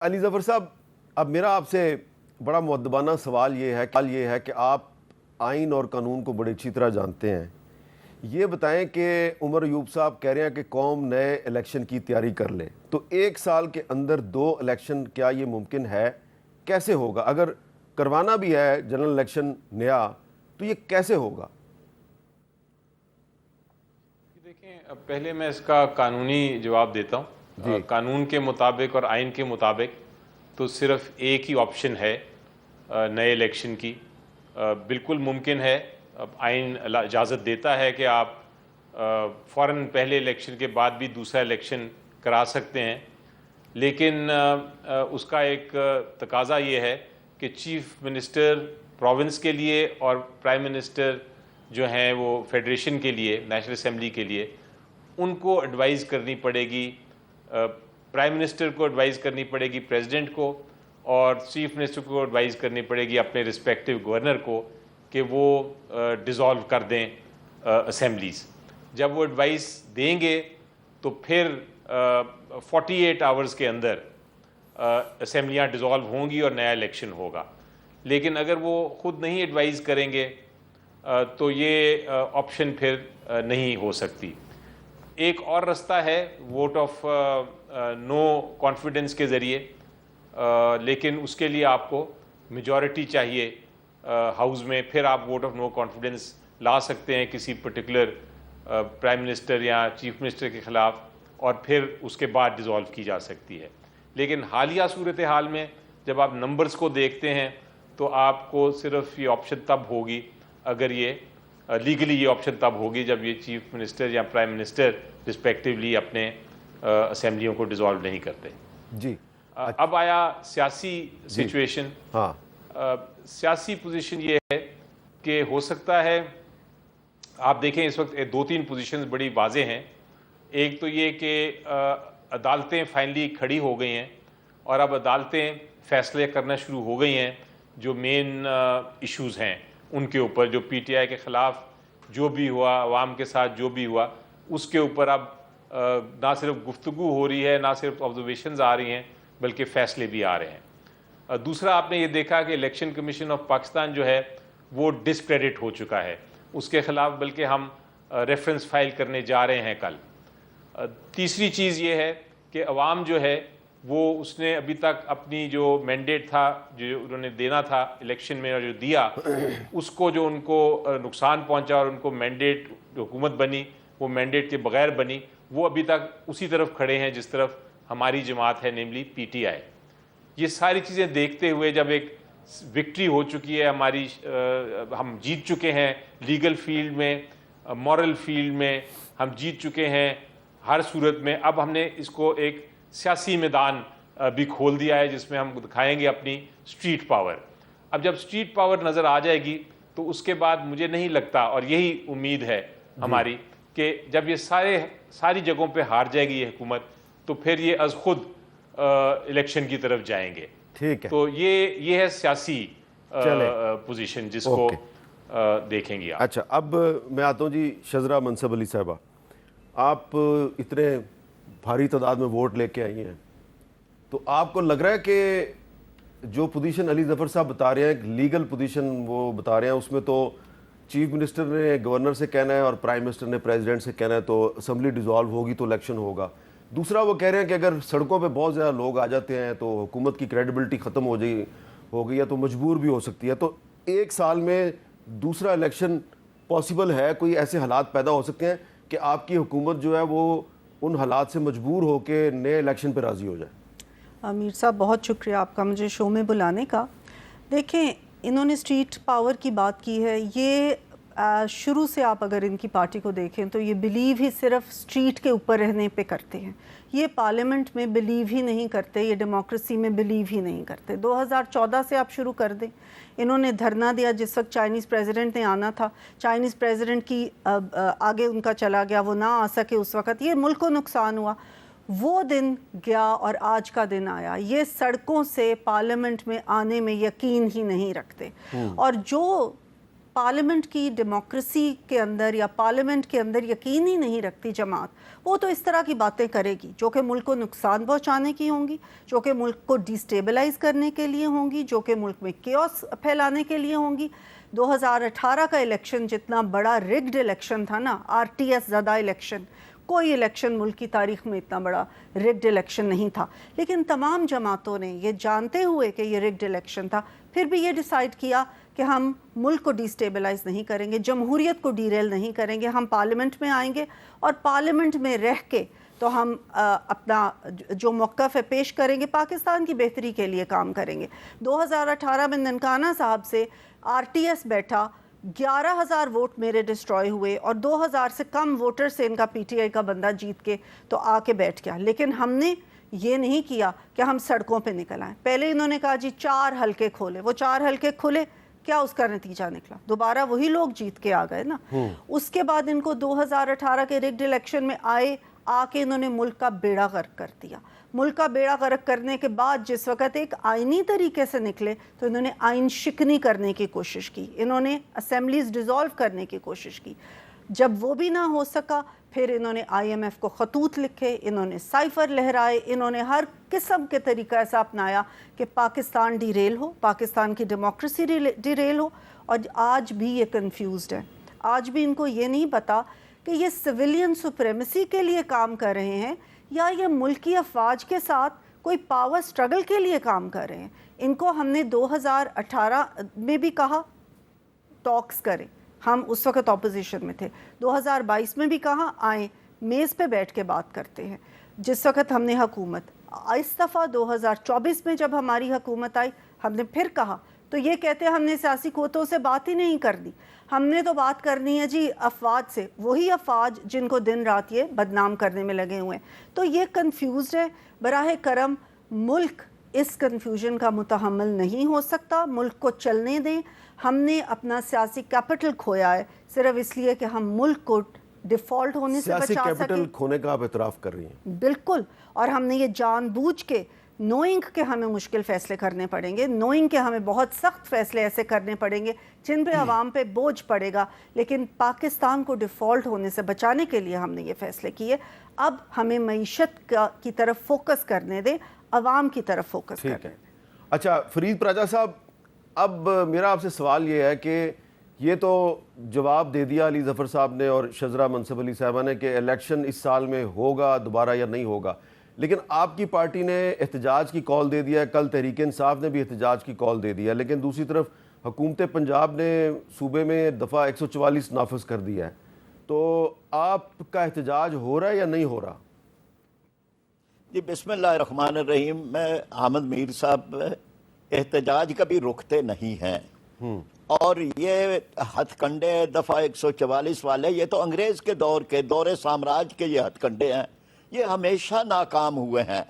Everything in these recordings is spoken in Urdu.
علی ظفر صاحب، اب میرا آپ سے بڑا مؤدبانہ سوال یہ ہے کہ آپ آئین اور قانون کو بڑی اچھی طرح جانتے ہیں. یہ بتائیں کہ عمر ایوب صاحب کہہ رہے ہیں کہ قوم نئے الیکشن کی تیاری کر لے، تو 1 سال کے اندر 2 الیکشن کیا یہ ممکن ہے؟ کیسے ہوگا؟ اگر کروانا بھی ہے جنرل الیکشن نیا تو یہ کیسے ہوگا؟ دیکھیں، پہلے میں اس کا قانونی جواب دیتا ہوں. قانون کے مطابق اور آئین کے مطابق تو صرف ایک ہی آپشن ہے نئے الیکشن کی. بالکل ممکن ہے، آئین اجازت دیتا ہے کہ آپ فوراً پہلے الیکشن کے بعد بھی دوسرا الیکشن کرا سکتے ہیں، لیکن اس کا ایک تقاضا یہ ہے کہ چیف منسٹر پروونس کے لیے اور پرائم منسٹر جو ہیں وہ فیڈریشن کے لیے، نیشنل اسمبلی کے لیے، ان کو ایڈوائز کرنی پڑے گی. پرائم منسٹر کو ایڈوائز کرنی پڑے گی پریزیڈنٹ کو، اور چیف منسٹر کو ایڈوائز کرنی پڑے گی اپنے رسپیکٹو گورنر کو کہ وہ ڈیزالو کر دیں اسمبلیز. جب وہ ایڈوائز دیں گے تو پھر 48 آورز کے اندر اسمبلیاں ڈیزالو ہوں گی اور نیا الیکشن ہوگا. لیکن اگر وہ خود نہیں ایڈوائز کریں گے تو یہ آپشن پھر نہیں ہو سکتی. ایک اور رستہ ہے ووٹ آف نو کانفیڈنس کے ذریعے، لیکن اس کے لیے آپ کو میجورٹی چاہیے ہاؤس میں. پھر آپ ووٹ آف نو کانفیڈنس لا سکتے ہیں کسی پرٹیکولر پرائم منسٹر یا چیف منسٹر کے خلاف، اور پھر اس کے بعد ڈیزالو کی جا سکتی ہے. لیکن حالیہ صورتحال میں جب آپ نمبرز کو دیکھتے ہیں تو آپ کو صرف یہ آپشن تب ہوگی اگر یہ لیگلی یہ آپشن تب ہوگی جب یہ چیف منسٹر یا پرائم منسٹر رسپیکٹیولی اپنے اسمبلیوں کو ڈیزالو نہیں کرتے. جی، اب آیا سیاسی سچویشن. سیاسی پوزیشن یہ ہے کہ ہو سکتا ہے، آپ دیکھیں اس وقت 2-3 پوزیشنز بڑی واضح ہیں. ایک تو یہ کہ عدالتیں فائنلی کھڑی ہو گئی ہیں اور اب عدالتیں فیصلے کرنا شروع ہو گئی ہیں جو مین ایشوز ہیں ان کے اوپر. جو پی ٹی آئی کے خلاف جو بھی ہوا، عوام کے ساتھ جو بھی ہوا، اس کے اوپر اب نہ صرف گفتگو ہو رہی ہے، نہ صرف آبزرویشنز آ رہی ہیں، بلکہ فیصلے بھی آ رہے ہیں. دوسرا، آپ نے یہ دیکھا کہ الیکشن کمیشن آف پاکستان جو ہے وہ ڈسکریڈٹ ہو چکا ہے. اس کے خلاف بلکہ ہم ریفرنس فائل کرنے جا رہے ہیں کل. تیسری چیز یہ ہے کہ عوام جو ہے وہ اس نے ابھی تک اپنی جو مینڈیٹ تھا، جو انہوں نے دینا تھا الیکشن میں اور جو دیا، اس کو جو ان کو نقصان پہنچا اور ان کو مینڈیٹ جو حکومت بنی وہ مینڈیٹ کے بغیر بنی، وہ ابھی تک اسی طرف کھڑے ہیں جس طرف ہماری جماعت ہے، نیملی پی ٹی آئی. یہ ساری چیزیں دیکھتے ہوئے جب ایک وکٹری ہو چکی ہے ہماری، ہم جیت چکے ہیں لیگل فیلڈ میں، مورل فیلڈ میں ہم جیت چکے ہیں ہر صورت میں. اب ہم نے اس کو ایک سیاسی میدان بھی کھول دیا ہے جس میں ہم دکھائیں گے اپنی اسٹریٹ پاور. اب جب اسٹریٹ پاور نظر آ جائے گی تو اس کے بعد مجھے نہیں لگتا، اور یہی امید ہے ہماری، کہ جب یہ ساری جگہوں پہ ہار جائے گی یہ حکومت تو پھر یہ از خود الیکشن کی طرف جائیں گے. ٹھیک ہے، تو یہ ہے سیاسی پوزیشن جس کو دیکھیں گے آپ. اچھا، اب میں آتا ہوں جی شذرا منصب علی صاحبہ. آپ اتنے بھاری تعداد میں ووٹ لے کے آئی ہیں، تو آپ کو لگ رہا ہے کہ جو پوزیشن علی ظفر صاحب بتا رہے ہیں، لیگل پوزیشن وہ بتا رہے ہیں، اس میں تو چیف منسٹر نے گورنر سے کہنا ہے اور پرائم منسٹر نے پریزیڈنٹ سے کہنا ہے، تو اسمبلی ڈیزالو ہوگی تو الیکشن ہوگا. دوسرا وہ کہہ رہے ہیں کہ اگر سڑکوں پہ بہت زیادہ لوگ آ جاتے ہیں تو حکومت کی کریڈیبلٹی ختم ہو گئی یا تو مجبور بھی ہو سکتی ہے. تو 1 سال میں دوسرا الیکشن پاسبل ہے؟ کوئی ایسے حالات پیدا ہو سکتے ہیں کہ آپ کی حکومت جو ہے وہ ان حالات سے مجبور ہو کے نئے الیکشن پہ راضی ہو جائے؟ امیر صاحب، بہت شکریہ آپ کا مجھے شو میں بلانے کا. دیکھیں، انہوں نے اسٹریٹ پاور کی بات کی ہے. یہ شروع سے آپ اگر ان کی پارٹی کو دیکھیں تو یہ بلیو ہی صرف اسٹریٹ کے اوپر رہنے پہ کرتے ہیں. یہ پارلیمنٹ میں بلیو ہی نہیں کرتے، یہ ڈیموکریسی میں بلیو ہی نہیں کرتے. 2014 سے آپ شروع کر دیں. انہوں نے دھرنا دیا جس وقت چائنیز پریزیڈنٹ نے آنا تھا. چائنیز پریزیڈنٹ کی آگے ان کا چلا گیا، وہ نہ آ سکے اس وقت، یہ ملک کو نقصان ہوا. وہ دن گیا اور آج کا دن آیا. یہ سڑکوں سے پارلیمنٹ میں آنے میں یقین ہی نہیں رکھتے. اور جو پارلیمنٹ کی ڈیموکریسی کے اندر یا پارلیمنٹ کے اندر یقین ہی نہیں رکھتی جماعت، وہ تو اس طرح کی باتیں کرے گی جو کہ ملک کو نقصان پہنچانے کی ہوں گی، جو کہ ملک کو ڈیسٹیبلائز کرنے کے لیے ہوں گی، جو کہ ملک میں کیوس پھیلانے کے لیے ہوں گی۔ 2018 کا الیکشن جتنا بڑا ریگڈ الیکشن تھا نا، آر ٹی ایس زدہ الیکشن، کوئی الیکشن ملک کی تاریخ میں اتنا بڑا ریگڈ الیکشن نہیں تھا، لیکن تمام جماعتوں نے یہ جانتے ہوئے کہ یہ ریگڈ الیکشن تھا پھر بھی یہ ڈیسائیڈ کیا کہ ہم ملک کو ڈیسٹیبلائز نہیں کریں گے، جمہوریت کو ڈیریل نہیں کریں گے، ہم پارلیمنٹ میں آئیں گے اور پارلیمنٹ میں رہ کے تو ہم اپنا جو موقف ہے پیش کریں گے، پاکستان کی بہتری کے لیے کام کریں گے۔ 2018 میں ننکانہ صاحب سے آر ٹی ایس بیٹھا، 11,000 ووٹ میرے ڈسٹروائے ہوئے اور 2,000 سے کم ووٹر سے ان کا پی ٹی آئی کا بندہ جیت کے تو آ کے بیٹھ گیا، لیکن ہم نے یہ نہیں کیا کہ ہم سڑکوں پہ نکل آئیں۔ پہلے انہوں نے کہا جی 4 حلقے کھولے، وہ 4 حلقے کھلے، کیا اس کا نتیجہ نکلا؟ دوبارہ وہی لوگ جیت کے آ گئے نا۔ اس کے بعد ان کو 2018 کے ریگڈ الیکشن میں آ کے انہوں نے ملک کا بیڑا غرق کر دیا۔ ملک کا بیڑا غرق کرنے کے بعد جس وقت ایک آئینی طریقے سے نکلے تو انہوں نے آئین شکنی کرنے کی کوشش کی، انہوں نے اسمبلیز ڈیزالو کرنے کی کوشش کی۔ جب وہ بھی نہ ہو سکا پھر انہوں نے آئی ایم ایف کو خطوط لکھے، انہوں نے سائفر لہرائے، انہوں نے ہر قسم کے طریقہ ایسا اپنایا کہ پاکستان ڈیریل ہو، پاکستان کی ڈیموکریسی ڈیریل ہو، اور آج بھی یہ کنفیوزڈ ہے۔ آج بھی ان کو یہ نہیں پتا کہ یہ سویلین سپریمیسی کے لیے کام کر رہے ہیں یا یہ ملکی افواج کے ساتھ کوئی پاور سٹرگل کے لیے کام کر رہے ہیں۔ ان کو ہم نے 2018 میں بھی کہا ٹاکس کریں، ہم اس وقت اپوزیشن میں تھے، 2022 میں بھی کہا آئیں میز پہ بیٹھ کے بات کرتے ہیں، جس وقت ہم نے حکومت اس دفعہ 2024 میں جب ہماری حکومت آئی ہم نے پھر کہا، تو یہ کہتے ہیں ہم نے سیاسی قوتوں سے بات ہی نہیں کرنی، ہم نے تو بات کرنی ہے جی افواج سے، وہی افواج جن کو دن رات یہ بدنام کرنے میں لگے ہوئے ہیں۔ تو یہ کنفیوزڈ ہے۔ براہ کرم ملک اس کنفیوژن کا متحمل نہیں ہو سکتا، ملک کو چلنے دیں۔ ہم نے اپنا سیاسی کیپٹل کھویا ہے صرف اس لیے کہ ہم ملک کو ڈیفالٹ ہونے سے بچا سکیں۔ سیاسی کیپٹل کھونے کا آپ اعتراف کر رہی ہیں؟ بالکل، اور ہم نے یہ جان بوجھ کے، نوئنگ کہ ہمیں مشکل فیصلے کرنے پڑیں گے، نوئنگ کہ ہمیں بہت سخت فیصلے ایسے کرنے پڑیں گے جن پہ عوام پہ بوجھ پڑے گا، لیکن پاکستان کو ڈیفالٹ ہونے سے بچانے کے لیے ہم نے یہ فیصلے کیے۔ اب ہمیں معیشت کی طرف فوکس کرنے دیں، عوام کی طرف فوکس کرنے دیں۔ اچھا فرید پراجا صاحب، اب میرا آپ سے سوال یہ ہے کہ یہ تو جواب دے دیا علی ظفر صاحب نے اور شذرا منصب علی صاحبہ نے کہ الیکشن اس سال میں ہوگا دوبارہ یا نہیں ہوگا، لیکن آپ کی پارٹی نے احتجاج کی کال دے دیا ہے، کل تحریک انصاف نے بھی احتجاج کی کال دے دیا، لیکن دوسری طرف حکومت پنجاب نے صوبے میں دفعہ 144 نافذ کر دیا ہے، تو آپ کا احتجاج ہو رہا ہے یا نہیں ہو رہا؟ جی بسم اللہ الرحمن الرحیم۔ میں حامد میر صاحب احتجاج کبھی رکتے نہیں ہیں، اور یہ ہتھ کنڈے دفعہ 144 والے یہ تو انگریز کے دور سامراج کے یہ ہتھ کنڈے ہیں، یہ ہمیشہ ناکام ہوئے ہیں۔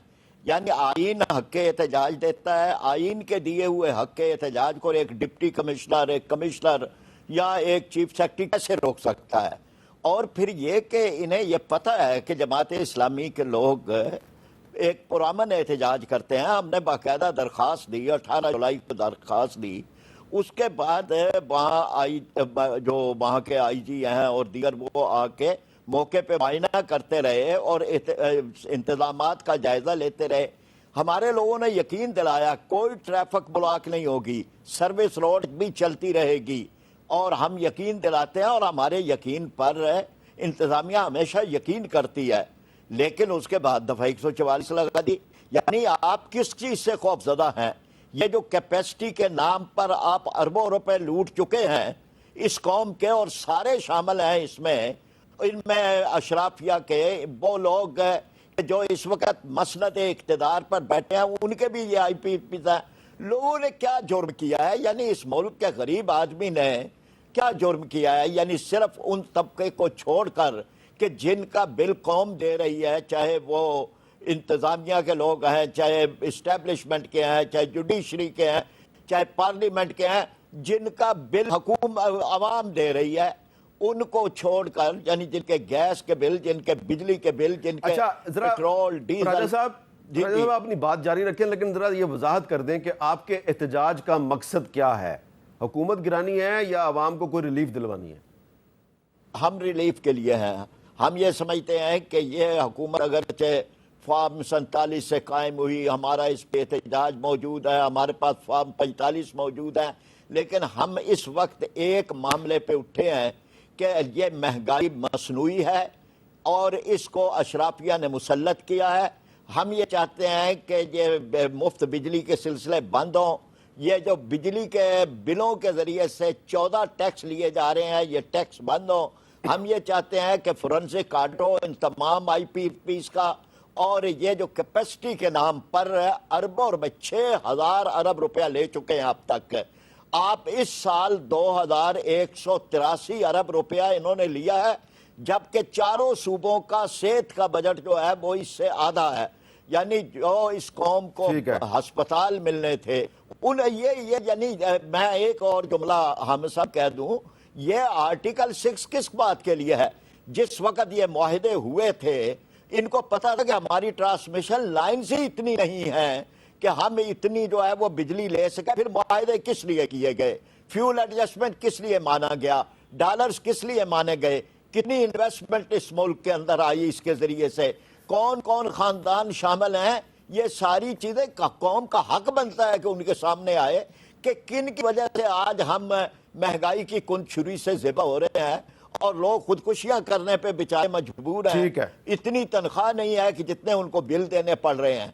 یعنی آئین حق احتجاج دیتا ہے، آئین کے دیے ہوئے حق احتجاج کو ایک ڈپٹی کمشنر، ایک کمشنر یا ایک چیف سیکرٹری کیسے روک سکتا ہے؟ اور پھر یہ کہ انہیں یہ پتہ ہے کہ جماعت اسلامی کے لوگ ایک پرامن احتجاج کرتے ہیں۔ ہم نے باقاعدہ درخواست دی، 18 جولائی کو درخواست دی، اس کے بعد وہاں جو وہاں کے آئی جی ہیں اور دیگر وہ آ کے موقع پہ معائنہ کرتے رہے اور انتظامات کا جائزہ لیتے رہے۔ ہمارے لوگوں نے یقین دلایا کوئی ٹریفک بلاک نہیں ہوگی، سروس روڈ بھی چلتی رہے گی، اور ہم یقین دلاتے ہیں اور ہمارے یقین پر انتظامیہ ہمیشہ یقین کرتی ہے۔ لیکن اس کے بعد دفعہ 144 لگا دی۔ یعنی آپ کس چیز سے خوف زدہ ہیں؟ یہ جو کیپیسٹی کے نام پر آپ اربوں روپے لوٹ چکے ہیں اس قوم کے، اور سارے شامل ہیں اس میں، ان میں اشرافیہ کے وہ لوگ جو اس وقت مسند اقتدار پر بیٹھے ہیں، ان کے بھی یہ آئی پی ہیں۔ لوگوں نے کیا جرم کیا ہے؟ یعنی اس ملک کے غریب آدمی نے کیا جرم کیا ہے؟ یعنی صرف ان طبقے کو چھوڑ کر کہ جن کا بل قوم دے رہی ہے، چاہے وہ انتظامیہ کے لوگ ہیں، چاہے اسٹیبلشمنٹ کے ہیں، چاہے جوڈیشری کے ہیں، چاہے پارلیمنٹ کے ہیں، جن کا بل حکومت عوام دے رہی ہے، ان کو چھوڑ کر، یعنی جن کے گیس کے بل، جن کے بجلی کے بل، جن کے پیٹرول ڈیزل۔ راجہ صاحب اپنی بات جاری رکھیں، لیکن ذرا یہ وضاحت کر دیں کہ آپ کے احتجاج کا مقصد کیا ہے؟ حکومت گرانی ہے یا عوام کو کوئی ریلیف دلوانی ہے؟ ہم ریلیف کے لیے ہیں. ہم یہ سمجھتے ہیں کہ یہ حکومت اگرچہ فارم 47 سے قائم ہوئی, ہمارا اس پہ احتجاج موجود ہے, ہمارے پاس فارم 45 موجود ہے, لیکن ہم اس وقت ایک معاملے پہ اٹھے ہیں کہ یہ مہنگائی مصنوعی ہے اور اس کو اشرافیہ نے مسلط کیا ہے. ہم یہ چاہتے ہیں کہ یہ مفت بجلی کے سلسلے بند ہوں. یہ جو بجلی کے بلوں کے ذریعے سے 14 ٹیکس لیے جا رہے ہیں, یہ ٹیکس بند ہوں. ہم یہ چاہتے ہیں کہ فورنسک آڈٹ ہو ان تمام آئی پی پیز کا, اور یہ جو کیپیسٹی کے نام پر اربوں روپے 6000 ارب روپیہ لے چکے ہیں اب تک. آپ اس سال 2183 ارب روپیہ انہوں نے لیا ہے, جبکہ چاروں صوبوں کا صحت کا بجٹ جو ہے وہ اس سے آدھا ہے. یعنی جو اس قوم کو ہسپتال ملنے تھے یہ یعنی میں ایک اور جملہ حامد صاحب کہہ دوں, یہ آرٹیکل 6 کس بات کے لیے ہے؟ جس وقت یہ معاہدے ہوئے تھے ان کو پتا تھا کہ ہماری ٹرانسمیشن لائنز ہی اتنی نہیں ہیں کہ ہم اتنی جو ہے وہ بجلی لے سکیں. پھر معاہدے کس لیے کیے گئے؟ فیول ایڈجسٹمنٹ کس لیے مانا گیا؟ ڈالرز کس لیے مانے گئے؟ کتنی انویسٹمنٹ اس ملک کے اندر آئی اس کے ذریعے سے؟ کون کون خاندان شامل ہیں؟ یہ ساری چیزیں قوم کا حق بنتا ہے کہ ان کے سامنے آئے کہ کن کی وجہ سے آج ہم مہنگائی کی کن چھری سے ذبح ہو رہے ہیں اور لوگ خودکشیاں کرنے پہ بیچارے مجبور ہیں. اتنی تنخواہ نہیں ہے کہ جتنے ان کو بل دینے پڑ رہے ہیں.